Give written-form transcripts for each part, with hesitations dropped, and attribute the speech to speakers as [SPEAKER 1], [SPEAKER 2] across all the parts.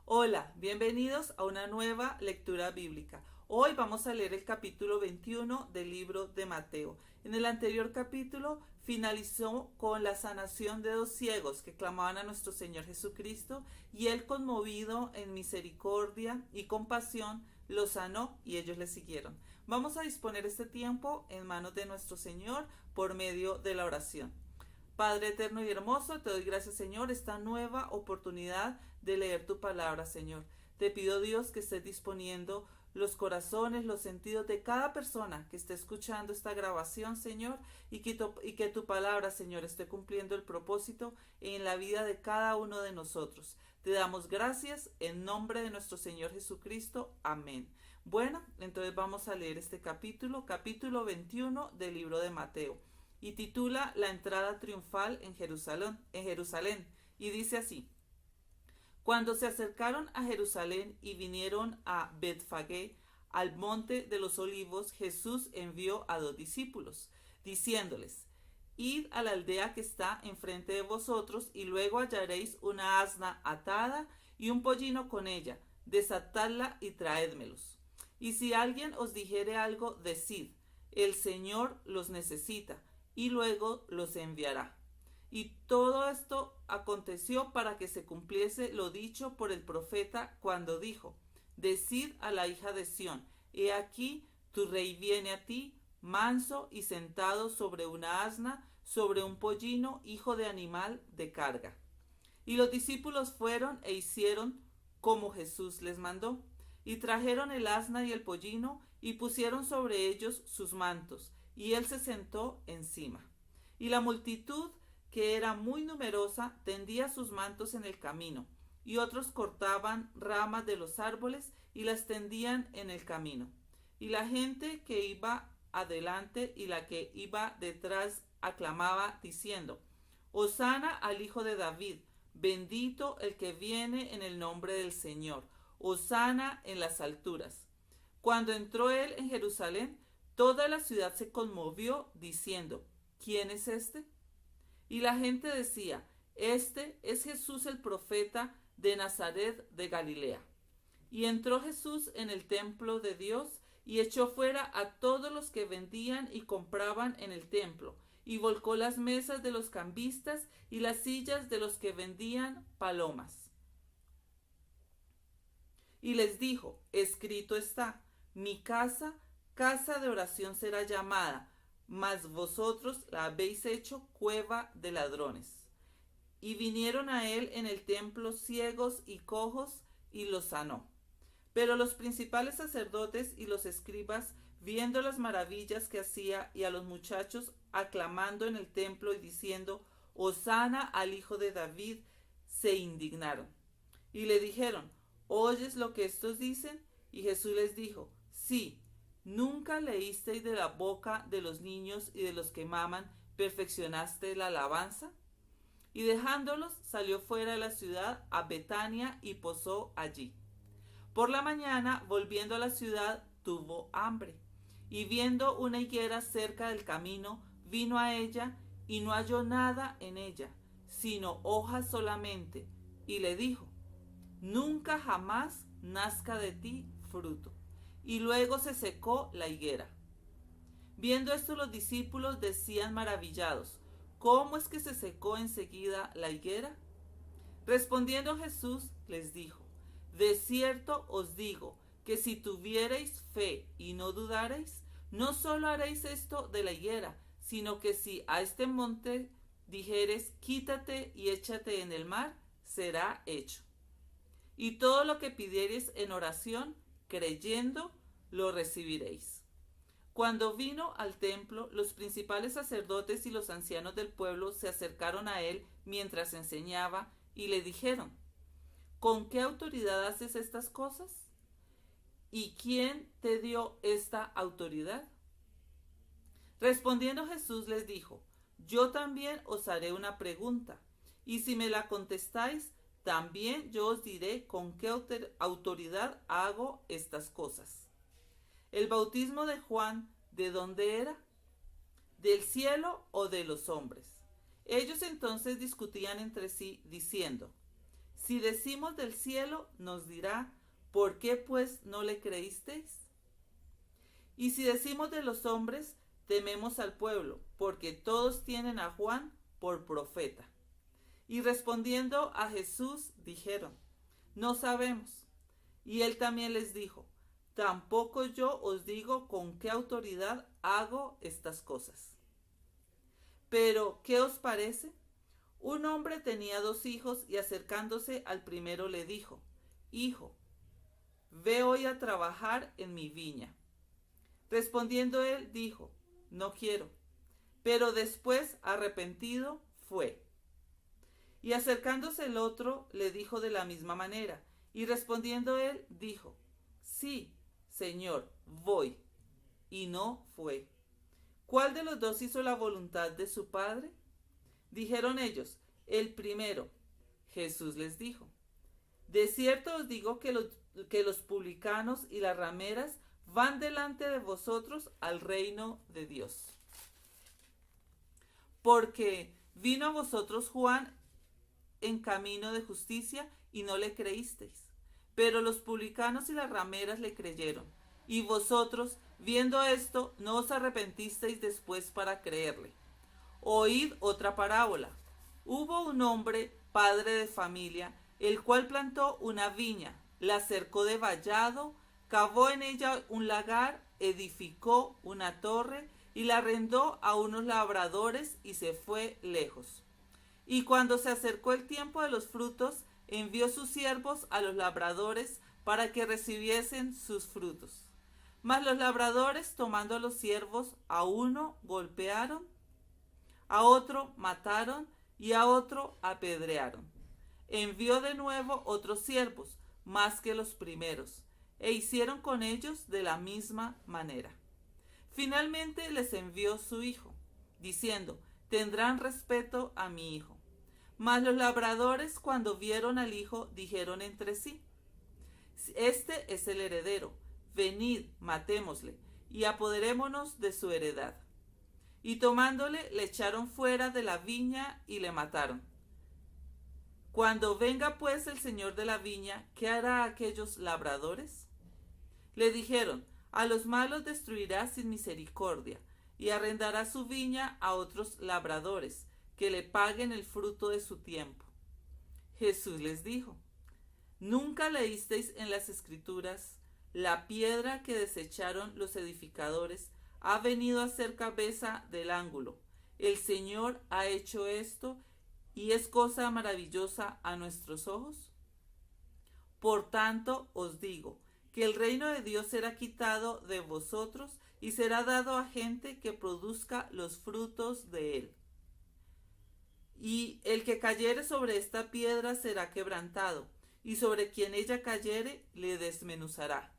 [SPEAKER 1] Hola, bienvenidos a una nueva lectura bíblica. Hoy vamos a leer el capítulo 21 del libro de Mateo. En el anterior capítulo finalizó con la sanación de dos ciegos que clamaban a nuestro Señor Jesucristo y Él, conmovido en misericordia y compasión, los sanó y ellos le siguieron. Vamos a disponer este tiempo en manos de nuestro Señor por medio de la oración. Padre eterno y hermoso, te doy gracias, Señor, esta nueva oportunidad de leer tu palabra, Señor. Te pido, Dios, que estés disponiendo los corazones, los sentidos de cada persona que esté escuchando esta grabación, Señor, y que tu palabra, Señor, esté cumpliendo el propósito en la vida de cada uno de nosotros. Te damos gracias en nombre de nuestro Señor Jesucristo. Amén. Bueno, entonces vamos a leer este capítulo 21 del libro de Mateo, y titula La entrada triunfal en Jerusalén, y dice así: Cuando se acercaron a Jerusalén y vinieron a Betfagé, al monte de los olivos, Jesús envió a 2 discípulos, diciéndoles: Id a la aldea que está enfrente de vosotros, y luego hallaréis una asna atada y un pollino con ella, desatadla y traédmelos. Y si alguien os dijere algo, decid: el Señor los necesita, y luego los enviará. Y todo esto aconteció para que se cumpliese lo dicho por el profeta cuando dijo: Decid a la hija de Sión, he aquí tu rey viene a ti, manso y sentado sobre una asna, sobre un pollino, hijo de animal de carga. Y los discípulos fueron e hicieron como Jesús les mandó, y trajeron el asna y el pollino, y pusieron sobre ellos sus mantos, y él se sentó encima. Y la multitud, que era muy numerosa, tendía sus mantos en el camino, y otros cortaban ramas de los árboles y las tendían en el camino. Y la gente que iba adelante y la que iba detrás aclamaba, diciendo: Hosana al Hijo de David, bendito el que viene en el nombre del Señor, hosana en las alturas. Cuando entró él en Jerusalén, toda la ciudad se conmovió, diciendo: ¿Quién es este? Y la gente decía: Este es Jesús el profeta de Nazaret de Galilea. Y entró Jesús en el templo de Dios y echó fuera a todos los que vendían y compraban en el templo, y volcó las mesas de los cambistas y las sillas de los que vendían palomas. Y les dijo: Escrito está: mi casa, casa de oración será llamada, mas vosotros la habéis hecho cueva de ladrones. Y vinieron a él en el templo ciegos y cojos, y los sanó. Pero los principales sacerdotes y los escribas, viendo las maravillas que hacía, y a los muchachos aclamando en el templo y diciendo: Hosana al Hijo de David, se indignaron. Y le dijeron: ¿Oyes lo que estos dicen? Y Jesús les dijo: Sí. ¿Nunca leísteis de la boca de los niños y de los que maman, perfeccionaste la alabanza? Y dejándolos, salió fuera de la ciudad a Betania y posó allí. Por la mañana, volviendo a la ciudad, tuvo hambre. Y viendo una higuera cerca del camino, vino a ella, y no halló nada en ella, sino hojas solamente, y le dijo: Nunca jamás nazca de ti fruto. Y luego se secó la higuera. Viendo esto, los discípulos decían maravillados: ¿Cómo es que se secó enseguida la higuera? Respondiendo Jesús les dijo: De cierto os digo que si tuviereis fe y no dudareis, no solo haréis esto de la higuera, sino que si a este monte dijeres: Quítate y échate en el mar, será hecho. Y todo lo que pidiereis en oración, creyendo, lo recibiréis. Cuando vino al templo, los principales sacerdotes y los ancianos del pueblo se acercaron a él mientras enseñaba y le dijeron: ¿Con qué autoridad haces estas cosas? ¿Y quién te dio esta autoridad? Respondiendo Jesús les dijo: Yo también os haré una pregunta, y si me la contestáis, también yo os diré con qué autoridad hago estas cosas. ¿El bautismo de Juan de dónde era? ¿Del cielo o de los hombres? Ellos entonces discutían entre sí, diciendo: Si decimos del cielo, nos dirá, ¿por qué pues no le creísteis? Y si decimos de los hombres, tememos al pueblo, porque todos tienen a Juan por profeta. Y respondiendo a Jesús, dijeron, no sabemos. Y él también les dijo, tampoco yo os digo con qué autoridad hago estas cosas. Pero, ¿qué os parece? Un hombre tenía 2 hijos y acercándose al primero le dijo, hijo, ve hoy a trabajar en mi viña. Respondiendo él, dijo, no quiero. Pero después, arrepentido, fue. Y acercándose el otro, le dijo de la misma manera. Y respondiendo él, dijo, sí, Señor, voy. Y no fue. ¿Cuál de los 2 hizo la voluntad de su padre? Dijeron ellos, el primero. Jesús les dijo, de cierto os digo que los publicanos y las rameras van delante de vosotros al reino de Dios. Porque vino a vosotros Juan en camino de justicia y no le creísteis. Pero los publicanos y las rameras le creyeron. Y vosotros, viendo esto, no os arrepentisteis después para creerle. Oíd otra parábola. Hubo un hombre, padre de familia, el cual plantó una viña, la cercó de vallado, cavó en ella un lagar, edificó una torre y la arrendó a unos labradores y se fue lejos. Y cuando se acercó el tiempo de los frutos, envió sus siervos a los labradores para que recibiesen sus frutos. Mas los labradores, tomando a los siervos, a uno golpearon, a otro mataron y a otro apedrearon. Envió de nuevo otros siervos, más que los primeros, e hicieron con ellos de la misma manera. Finalmente les envió su hijo, diciendo, tendrán respeto a mi hijo. Mas los labradores, cuando vieron al hijo, dijeron entre sí, este es el heredero, venid, matémosle, y apoderémonos de su heredad. Y tomándole, le echaron fuera de la viña y le mataron. Cuando venga pues el señor de la viña, ¿qué hará a aquellos labradores? Le dijeron, a los malos destruirá sin misericordia, y arrendará su viña a otros labradores, que le paguen el fruto de su tiempo. Jesús les dijo, ¿nunca leísteis en las Escrituras, la piedra que desecharon los edificadores ha venido a ser cabeza del ángulo? El Señor ha hecho esto, y es cosa maravillosa a nuestros ojos. Por tanto os digo, que el reino de Dios será quitado de vosotros y será dado a gente que produzca los frutos de él. Y el que cayere sobre esta piedra será quebrantado, y sobre quien ella cayere le desmenuzará.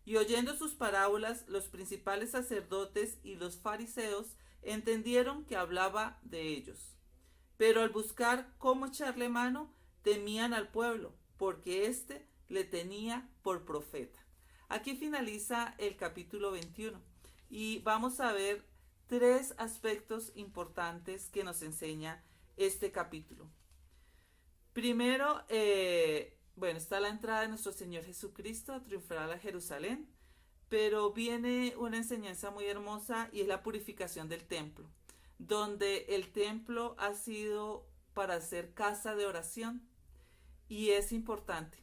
[SPEAKER 1] Y oyendo sus parábolas, los principales sacerdotes y los fariseos entendieron que hablaba de ellos. Pero al buscar cómo echarle mano, temían al pueblo, porque éste le tenía por profeta. Aquí finaliza el capítulo 21 y vamos a ver 3 aspectos importantes que nos enseña este capítulo. Primero, está la entrada de nuestro Señor Jesucristo a triunfar a Jerusalén, pero viene una enseñanza muy hermosa y es la purificación del templo, donde el templo ha sido para ser casa de oración y es importante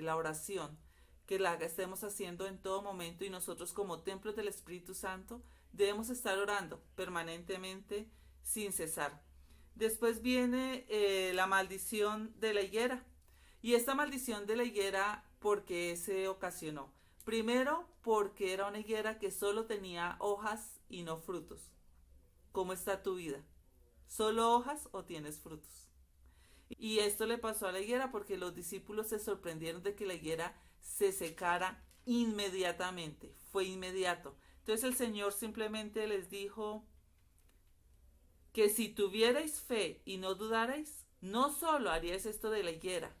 [SPEAKER 1] la oración, que la estemos haciendo en todo momento y nosotros como templos del Espíritu Santo debemos estar orando permanentemente sin cesar. Después viene la maldición de la higuera. Y esta maldición de la higuera, ¿por qué se ocasionó? Primero, porque era una higuera que solo tenía hojas y no frutos. ¿Cómo está tu vida? ¿Solo hojas o tienes frutos? Y esto le pasó a la higuera porque los discípulos se sorprendieron de que la higuera se secara inmediatamente. Fue inmediato. Entonces el Señor simplemente les dijo que si tuvierais fe y no dudarais, no solo haríais esto de la higuera,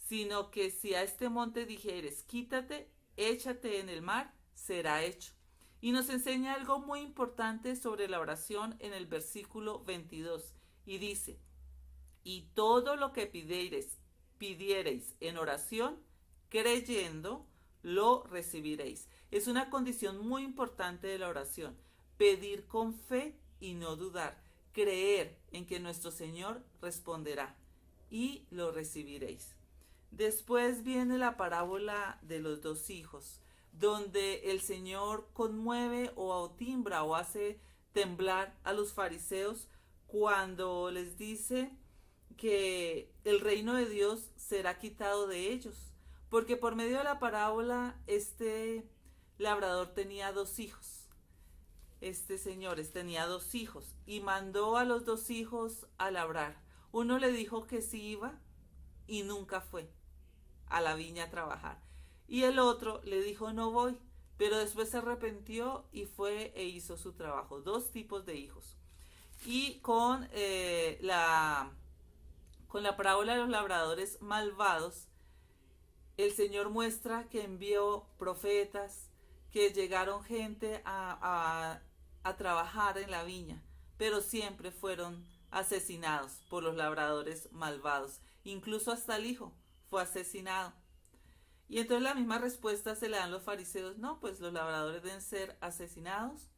[SPEAKER 1] sino que si a este monte dijeres, quítate, échate en el mar, será hecho. Y nos enseña algo muy importante sobre la oración en el versículo 22. Y dice, Y todo lo que pidiereis en oración, creyendo, lo recibiréis. Es una condición muy importante de la oración. Pedir con fe y no dudar. Creer en que nuestro Señor responderá y lo recibiréis. Después viene la parábola de los dos hijos, donde el Señor conmueve o timbra o hace temblar a los fariseos cuando les dice que el reino de Dios será quitado de ellos. Porque por medio de la parábola, este labrador tenía dos hijos. Este señor tenía dos hijos y mandó a los dos hijos a labrar. Uno le dijo que sí iba y nunca fue a la viña a trabajar. Y el otro le dijo no voy, pero después se arrepintió y fue e hizo su trabajo. Dos tipos de hijos. Y con la parábola de los labradores malvados, el Señor muestra que envió profetas, que llegaron gente a trabajar en la viña, pero siempre fueron asesinados por los labradores malvados. Incluso hasta el hijo fue asesinado. Y entonces la misma respuesta se le dan los fariseos: no, pues los labradores deben ser asesinados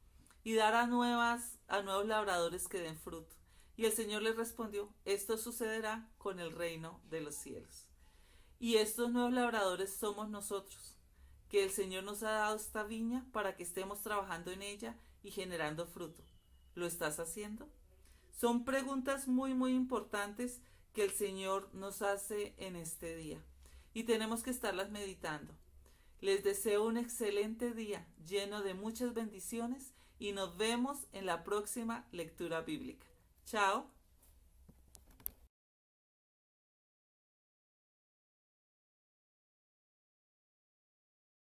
[SPEAKER 1] y dar a nuevos labradores que den fruto. Y el Señor les respondió: esto sucederá con el reino de los cielos. Y estos nuevos labradores somos nosotros, que el Señor nos ha dado esta viña para que estemos trabajando en ella y generando fruto. ¿Lo estás haciendo? Son preguntas muy, muy importantes que el Señor nos hace en este día y tenemos que estarlas meditando. Les deseo un excelente día lleno de muchas bendiciones y nos vemos en la próxima lectura bíblica. Chao.